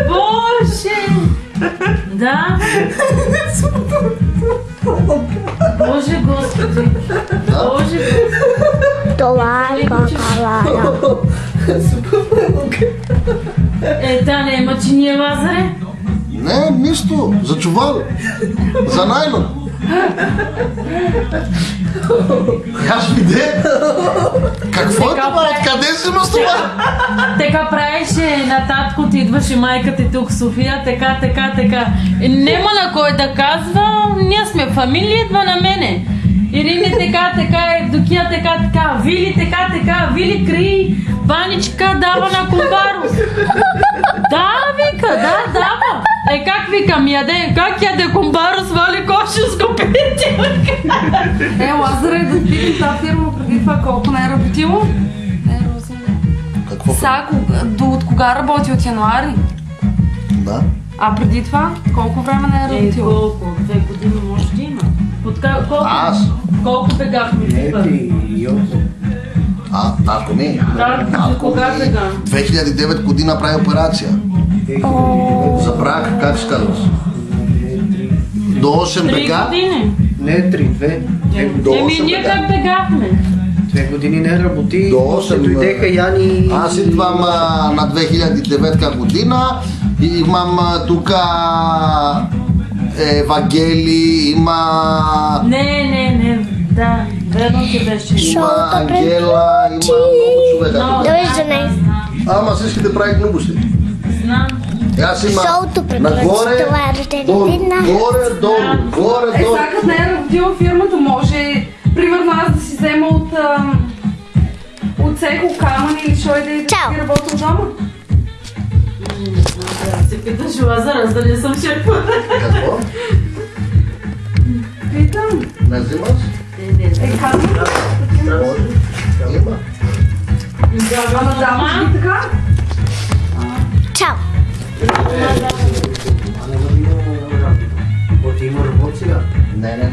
Боже! Да? Боже Господи! Боже Господи! Това е бакалая. Та нема чиния Лазаре? Не, нищо. За чувал. За найлон. Аз виде. Какво е това? Откъде си ме това? Така правеше на татко ти, идваше майка ти тук в София, така. Нема на кой да казва, ние сме фамилия, идва на мене. Ирини така, Евдокия така, Вили така, Вили крий, баничка дава на Комбарус. Да, вика, да, дава. Как викам, яде, как яде Комбарус, вали коша с копити. Лазаре, да видим тази фирма преди това колко не е работило? Какво? От кога работи? От януари? Да. А преди това колко време не е работило? Колко? 2 години може да има. Колко? Аз? Колко бегахме? Татко ми. Да, кога бега? 2009 година прави операция. За брак, как ще казваш? До 8 3 бега. години. Не, 3-2. Ние как бегахме? 2 години не работи. До 8 Дойдеха Яни. Аз идвам на 2009 година и имам тук Евангели, има... Не, да, верно ти беше. Има Ангела, има много човека. Довиждане. Ама всички да прави глупости. Знам. Аз има Шоуто приключи. нагоре, Това е рожден долу, ден на... горе, долу. Сега като не е работила фирмата, може примерно аз да си взема от цехо камъни или шой да и да Чао. си работя дома. Се питаш Лазара, дали съм шефа. Какво? Питам. Не взимаш? Камъни. Може. Има. Ама даваш ли така? Чао. Има работи сега. Не.